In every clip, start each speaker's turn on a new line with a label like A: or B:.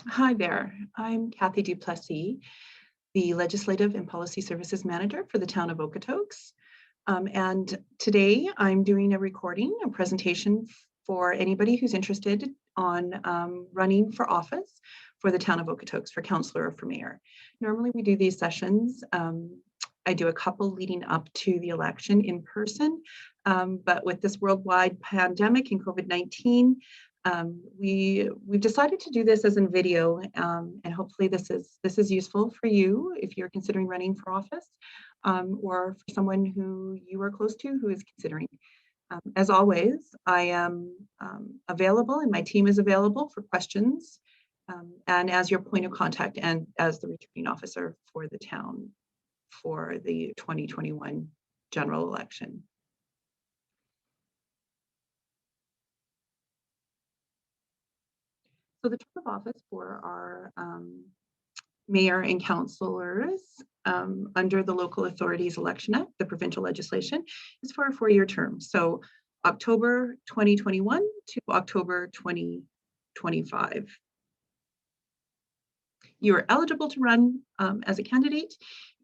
A: Hi there. I'm Kathy Duplessis, the Legislative and Policy Services Manager for the town of Okotoks. And today I'm doing a recording, a presentation for anybody who's interested on running for office for the town of Okotoks for councillor or for mayor. Normally we do these sessions. I do a couple leading up to the election in person, but with this worldwide pandemic and COVID-19, we've decided to do this as in video, and hopefully this is useful for you if you're considering running for office, or for someone who you are close to who is considering. As always, I am available and my team is available for questions, and as your point of contact and as the returning officer for the town for the 2021 general election. So the term of office for our mayor and councillors under the Local Authorities Election Act, the provincial legislation, is for a 4-year term. So October 2021 to October 2025. You are eligible to run as a candidate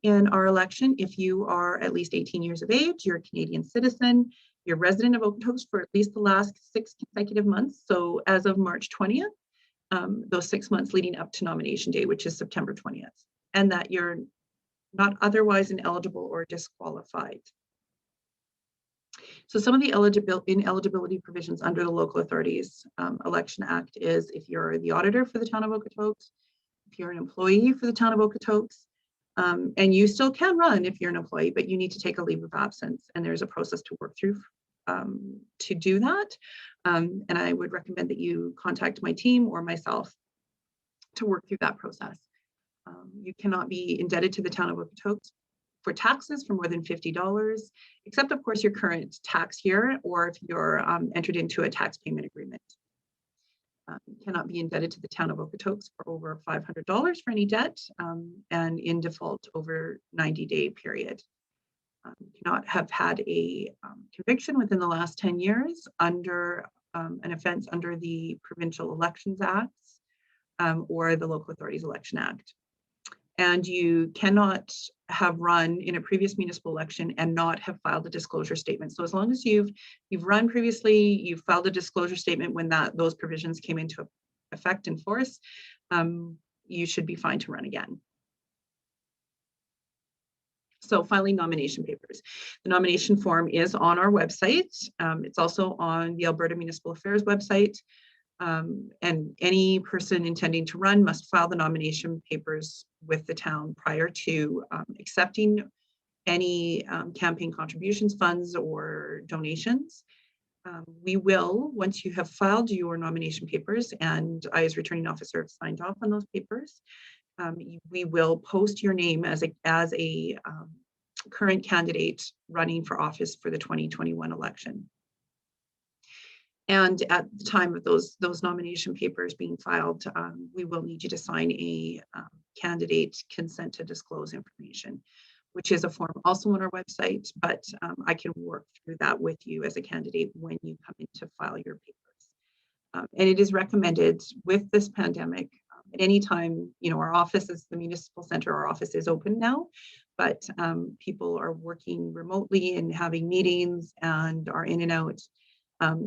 A: in our election if you are at least 18 years of age, you're a Canadian citizen, you're a resident of Okotoks for at least the last 6 consecutive months. So as of March 20th, those 6 months leading up to nomination day, which is September 20th, and that you're not otherwise ineligible or disqualified. So some of the ineligibility provisions under the Local Authorities Election Act is if you're the auditor for the town of Okotoks, if you're an employee for the town of Okotoks, and you still can run if you're an employee, but you need to take a leave of absence, and there's a process to work through to do that. And I would recommend that you contact my team or myself to work through that process. You cannot be indebted to the town of Okotoks for taxes for more than $50, except of course your current tax year, or if you're entered into a tax payment agreement. You cannot be indebted to the town of Okotoks for over $500 for any debt, and in default over 90-day period. Cannot have had a conviction within the last 10 years under an offense under the Provincial Elections Acts or the Local Authorities Election Act. And you cannot have run in a previous municipal election and not have filed a disclosure statement. So as long as you've run previously, you've filed a disclosure statement when those provisions came into effect and force, you should be fine to run again. So filing nomination papers. The nomination form is on our website. It's also on the Alberta Municipal Affairs website. And any person intending to run must file the nomination papers with the town prior to accepting any campaign contributions, funds, or donations. We will, once you have filed your nomination papers, and I as returning officer have signed off on those papers, we will post your name as a current candidate running for office for the 2021 election. And at the time of those nomination papers being filed, we will need you to sign a candidate consent to disclose information, which is a form also on our website, but I can work through that with you as a candidate when you come in to file your papers. And it is recommended with this pandemic, at any time, our office is the municipal center, our office is open now, but people are working remotely and having meetings and are in and out.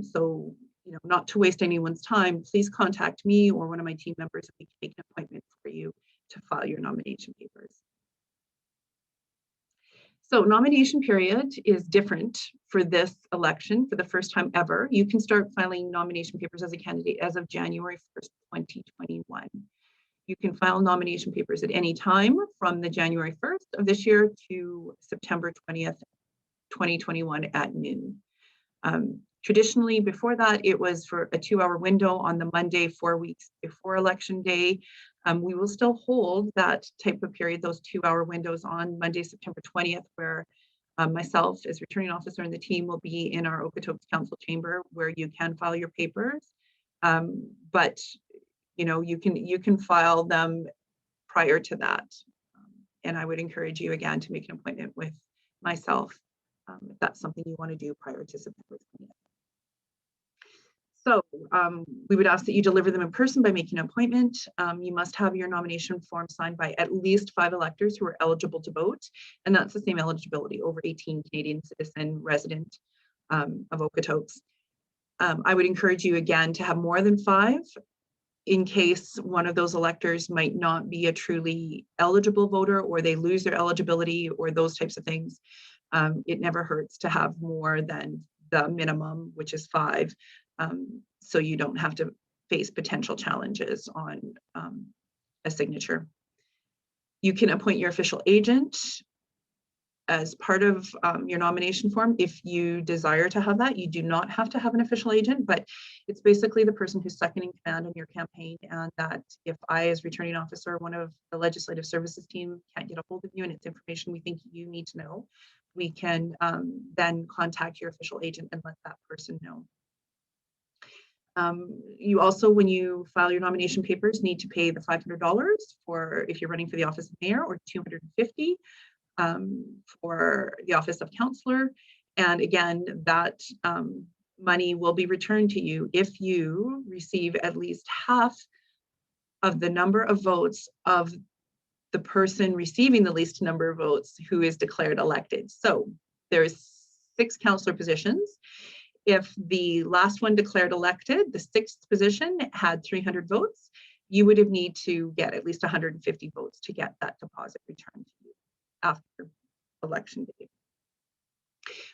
A: So, not to waste anyone's time, please contact me or one of my team members and we can make an appointment for you to file your nomination papers. So nomination period is different for this election for the first time ever. You can start filing nomination papers as a candidate as of January 1st, 2021. You can file nomination papers at any time from the January 1st of this year to September 20th, 2021 at noon. Traditionally, before that, it was for a 2-hour window on the Monday, 4 weeks before Election Day. We will still hold that type of period, those 2-hour windows on Monday, September 20th, where myself as returning officer and the team will be in our Okotoks Council chamber where you can file your papers. But you can file them prior to that. And I would encourage you again to make an appointment with myself if that's something you want to do prior to September 20th. So we would ask that you deliver them in person by making an appointment. You must have your nomination form signed by at least 5 electors who are eligible to vote. And that's the same eligibility, over 18, Canadian citizen, resident of Okotoks. I would encourage you again to have more than 5 in case one of those electors might not be a truly eligible voter, or they lose their eligibility, or those types of things. It never hurts to have more than the minimum, which is 5. So you don't have to face potential challenges on a signature. You can appoint your official agent as part of your nomination form if you desire to have that. You do not have to have an official agent, but it's basically the person who's second in command in your campaign, and that if I, as returning officer, one of the legislative services team, can't get a hold of you and it's information we think you need to know, we can then contact your official agent and let that person know. You also, when you file your nomination papers, need to pay the $500 for if you're running for the office of mayor, or $250 for the office of councillor. And again, that money will be returned to you if you receive at least half of the number of votes of the person receiving the least number of votes who is declared elected. So there's 6 councillor positions. If the last one declared elected, the 6th position, had 300 votes, you would have need to get at least 150 votes to get that deposit returned to you after election day.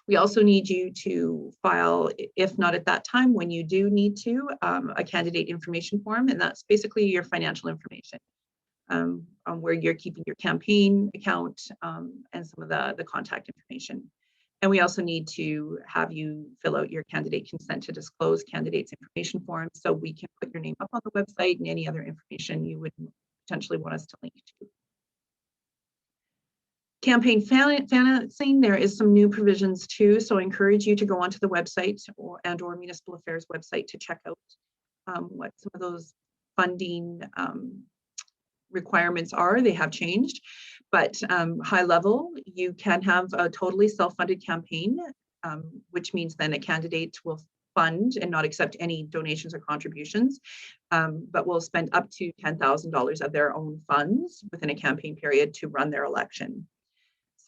A: We also need you to file, if not at that time, when you do need to, a candidate information form, and that's basically your financial information, on where you're keeping your campaign account, and some of the contact information. And we also need to have you fill out your candidate consent to disclose candidates information form, so we can put your name up on the website and any other information you would potentially want us to link to. Campaign financing, there is some new provisions too, so I encourage you to go onto the website or Municipal Affairs website to check out what some of those funding requirements are. They have changed, but high level, you can have a totally self-funded campaign, which means then a candidate will fund and not accept any donations or contributions, but will spend up to $10,000 of their own funds within a campaign period to run their election.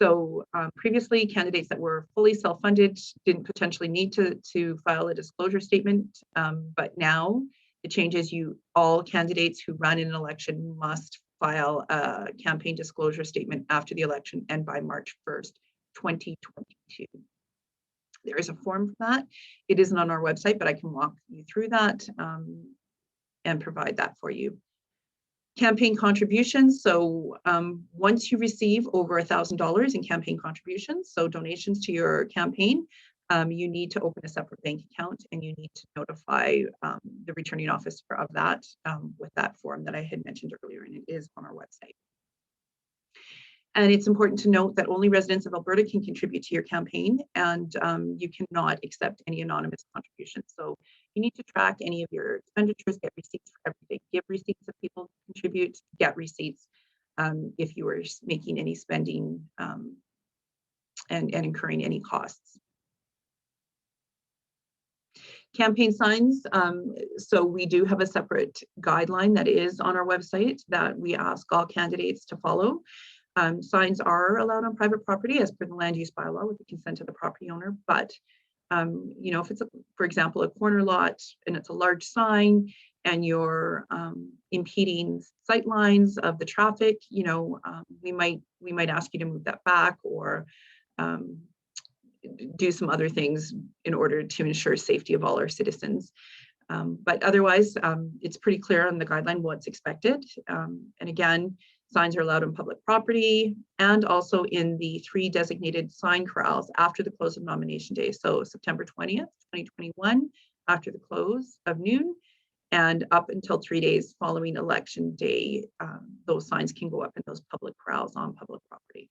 A: So previously, candidates that were fully self-funded didn't potentially need to file a disclosure statement, but now the change is all candidates who run in an election must file a campaign disclosure statement after the election and by March 1st, 2022. There is a form for that. It isn't on our website, but I can walk you through that and provide that for you. Campaign contributions. So once you receive over $1,000 in campaign contributions, so donations to your campaign, you need to open a separate bank account, and you need to notify the returning officer of that with that form that I had mentioned earlier, and it is on our website. And it's important to note that only residents of Alberta can contribute to your campaign, and you cannot accept any anonymous contributions. So you need to track any of your expenditures, get receipts for everything, give receipts if people contribute, get receipts if you are making any spending and incurring any costs. Campaign signs. So we do have a separate guideline that is on our website that we ask all candidates to follow. Signs are allowed on private property as per the land use bylaw with the consent of the property owner, but if it's, for example, a corner lot and it's a large sign and you're impeding sight lines of the traffic, we might ask you to move that back or do some other things in order to ensure safety of all our citizens. But otherwise, it's pretty clear on the guideline what's expected. And again, signs are allowed on public property and also in the 3 designated sign corrals after the close of nomination day. So September 20th, 2021, after the close of noon, and up until 3 days following election day, those signs can go up in those public corrals on public property.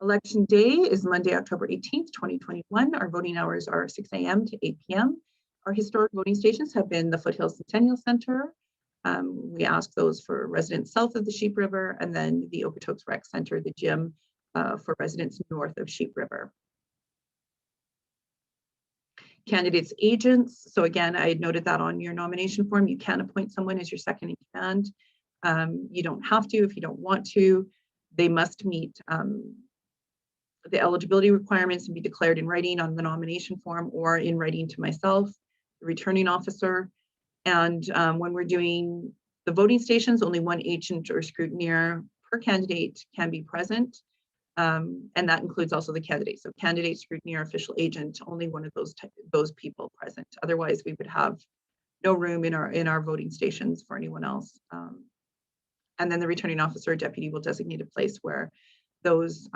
A: Election day is Monday, October 18th, 2021. Our voting hours are 6 a.m. to 8 p.m. Our historic voting stations have been the Foothills Centennial Center. We ask those for residents south of the Sheep River, and then the Okotoks Rec Center, the gym for residents north of Sheep River. Candidates agents. So again, I had noted that on your nomination form, you can appoint someone as your second in command. You don't have to if you don't want to. They must meet the eligibility requirements and be declared in writing on the nomination form or in writing to myself, the returning officer. And when we're doing the voting stations, only one agent or scrutineer per candidate can be present. And that includes also the candidate. So candidate, scrutineer, official agent, only one of those people present. Otherwise, we would have no room in our voting stations for anyone else. And then the returning officer or deputy will designate a place where those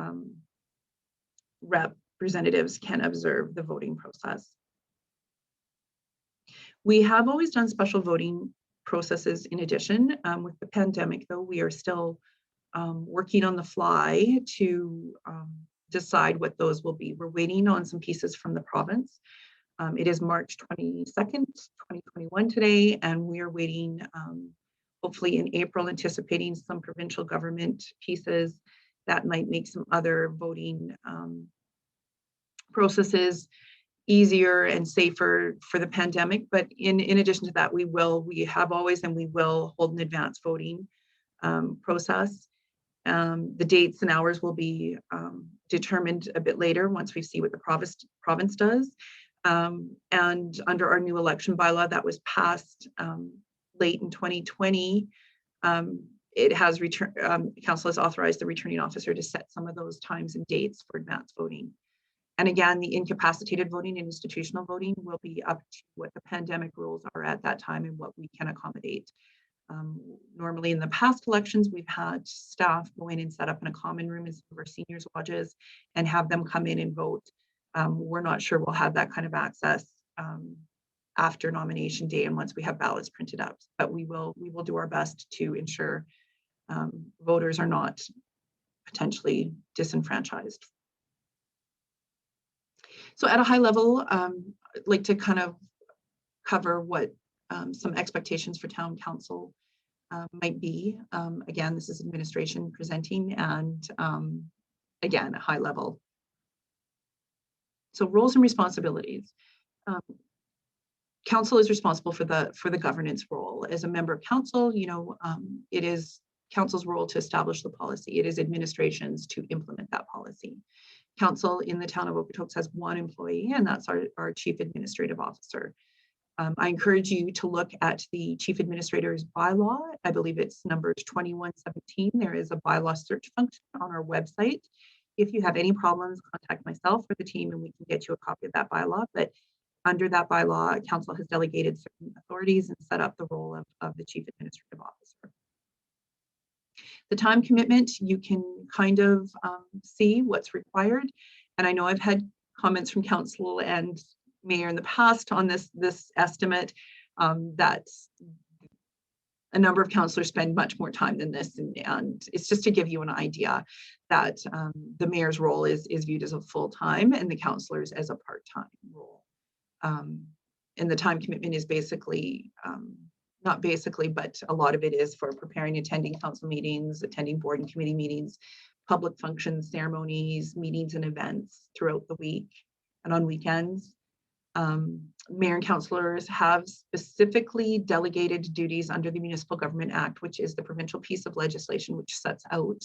A: representatives can observe the voting process. We have always done special voting processes in addition. With the pandemic, though, we are still working on the fly to decide what those will be. We're waiting on some pieces from the province. It is March 22nd, 2021 today, and we are waiting, hopefully in April, anticipating some provincial government pieces that might make some other voting processes easier and safer for the pandemic. But in addition to that, we have always and we will hold an advanced voting process. The dates and hours will be determined a bit later once we see what the province does. And under our new election bylaw that was passed late in 2020, it has council has authorized the returning officer to set some of those times and dates for advanced voting. And again, the incapacitated voting and institutional voting will be up to what the pandemic rules are at that time and what we can accommodate. Normally in the past elections, we've had staff go in and set up in a common room in some of our seniors' lodges and have them come in and vote. We're not sure we'll have that kind of access after nomination day and once we have ballots printed up, but we will do our best to ensure voters are not potentially disenfranchised. So at a high level, I'd like to kind of cover what some expectations for town council might be. Again, this is administration presenting, and again, a high level. So roles and responsibilities. Council is responsible for the governance role. As a member of council, it is council's role to establish the policy. It is administration's to implement that policy. Council in the town of Okotoks has one employee, and that's our chief administrative officer. I encourage you to look at the chief administrator's bylaw. I believe it's number 2117. There is a bylaw search function on our website. If you have any problems, contact myself or the team and we can get you a copy of that bylaw. But under that bylaw, council has delegated certain authorities and set up the role of the chief administrative officer. The time commitment, you can kind of see what's required. And I know I've had comments from council and mayor in the past on this estimate that a number of councillors spend much more time than this, and it's just to give you an idea that the mayor's role is viewed as a full-time and the councillors as a part-time role. And the time commitment is basically, not basically, but a lot of it is for preparing, attending council meetings, attending board and committee meetings, public functions, ceremonies, meetings and events throughout the week and on weekends. Mayor and councillors have specifically delegated duties under the Municipal Government Act, which is the provincial piece of legislation which sets out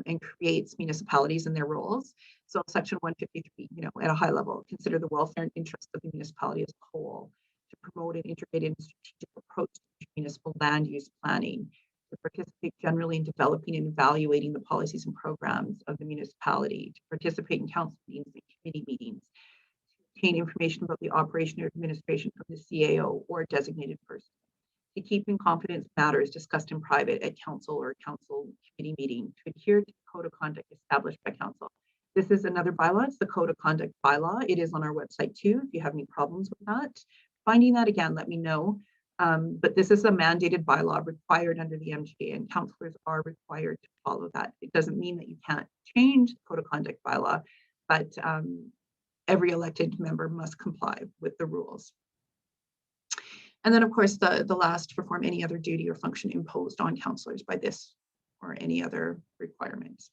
A: and creates municipalities and their roles. So section 153, at a high level, consider the welfare and interests of the municipality as a whole, to promote an integrated and strategic approach to municipal land use planning, to participate generally in developing and evaluating the policies and programs of the municipality, to participate in council meetings and committee meetings, obtain information about the operation or administration from the CAO or designated person, to keep in confidence matters discussed in private at council or council committee meeting, to adhere to the code of conduct established by council. This is another bylaw. It's the code of conduct bylaw. It is on our website too. If you have any problems with that, finding that again, let me know. But this is a mandated bylaw required under the MGA, and councillors are required to follow that. It doesn't mean that you can't change the code of conduct bylaw, but every elected member must comply with the rules. And then, of course, the last, to perform any other duty or function imposed on councillors by this or any other requirements.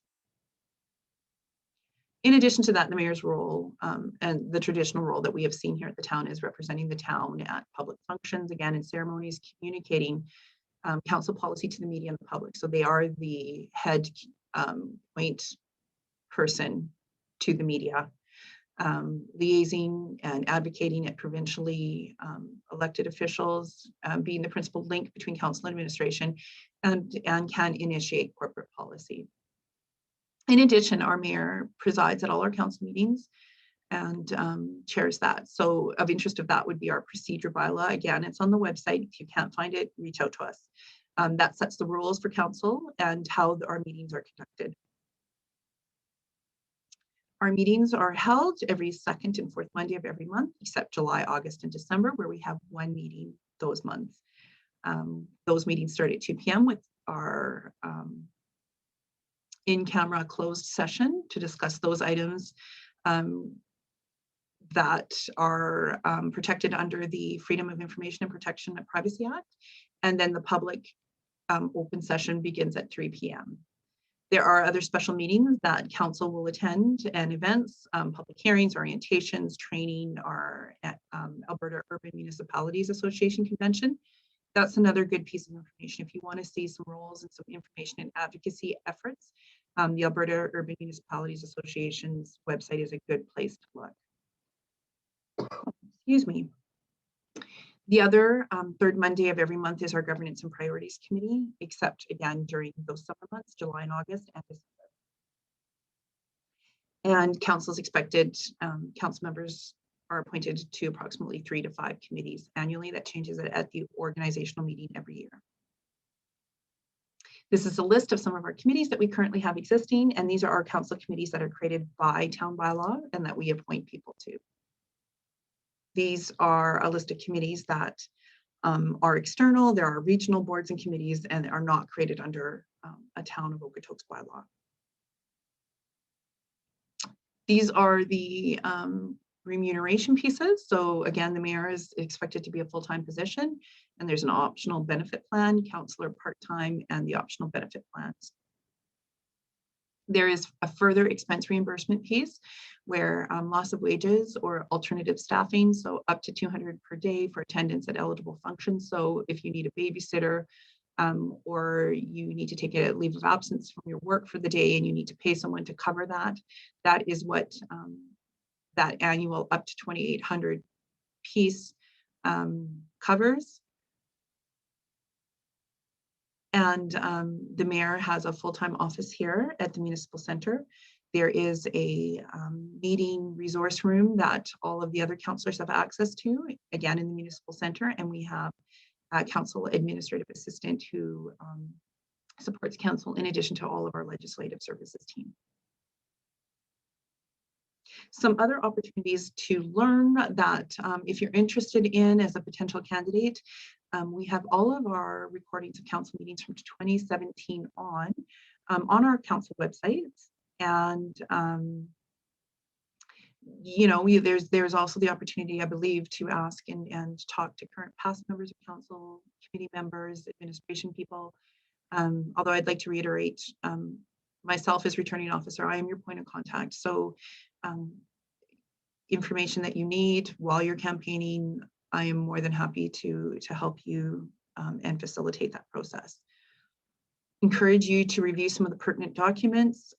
A: In addition to that, the mayor's role and the traditional role that we have seen here at the town is representing the town at public functions, again, in ceremonies, communicating council policy to the media and the public. So they are the head point person to the media, liaising and advocating at provincially elected officials, being the principal link between council and administration, and can initiate corporate policy. In addition, our mayor presides at all our council meetings and chairs that. So of interest of that would be our procedure bylaw. Again, it's on the website. If you can't find it, reach out to us. That sets the rules for council and how our meetings are conducted. Our meetings are held every second and fourth Monday of every month, except July, August, and December, where we have one meeting those months. Those meetings start at 2 p.m. with our in-camera closed session to discuss those items that are protected under the Freedom of Information and Protection of Privacy Act. And then the public open session begins at 3 p.m. There are other special meetings that council will attend and events, public hearings, orientations, training, our Alberta Urban Municipalities Association convention. That's another good piece of information. If you want to see some roles and some information and advocacy efforts, the Alberta Urban Municipalities Association's website is a good place to look. Excuse me. The other third Monday of every month is our Governance and Priorities Committee, except again during those summer months, July and August and December. And council's expected, council members are appointed to approximately 3 to 5 committees annually. That changes at the organizational meeting every year. This is a list of some of our committees that we currently have existing, and these are our council committees that are created by town bylaw and that we appoint people to. These are a list of committees that are external. There are regional boards and committees and are not created under a town of Okotoks bylaw. These are the remuneration pieces. So again, the mayor is expected to be a full-time position, and there's an optional benefit plan, councillor part-time, and the optional benefit plans. There is a further expense reimbursement piece where loss of wages or alternative staffing, so up to 200 per day for attendance at eligible functions. So if you need a babysitter or you need to take a leave of absence from your work for the day and you need to pay someone to cover that, that is what that annual up to 2,800 piece covers. And the mayor has a full-time office here at the Municipal Center. There is a meeting resource room that all of the other councillors have access to, again, in the Municipal Center. And we have a council administrative assistant who supports council in addition to all of our legislative services team. Some other opportunities to learn that if you're interested in as a potential candidate, we have all of our recordings of council meetings from 2017 on our council website. And, you know, there's also the opportunity, I believe, to ask and talk to current past members of council, committee members, administration people. Although I'd like to reiterate, myself as returning officer, I am your point of contact. So information that you need while you're campaigning, I am more than happy to help you and facilitate that process. Encourage you to review some of the pertinent documents.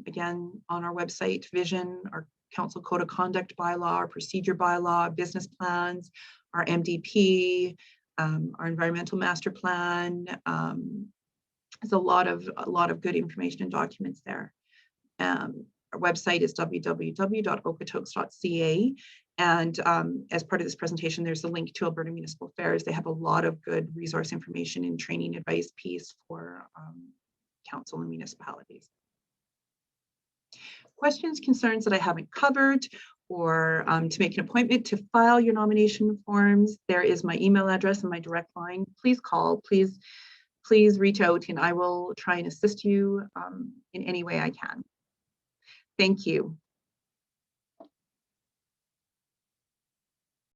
A: Again, on our website, vision, our council code of conduct bylaw, our procedure bylaw, business plans, our MDP, our environmental master plan. There's a lot of good information and documents there. Our website is www.okotoks.ca. And as part of this presentation, there's a link to Alberta Municipal Affairs. They have a lot of good resource information and training advice piece for council and municipalities. Questions, concerns that I haven't covered, or to make an appointment to file your nomination forms, there is my email address and my direct line. Please call, please reach out, and I will try and assist you in any way I can. Thank you.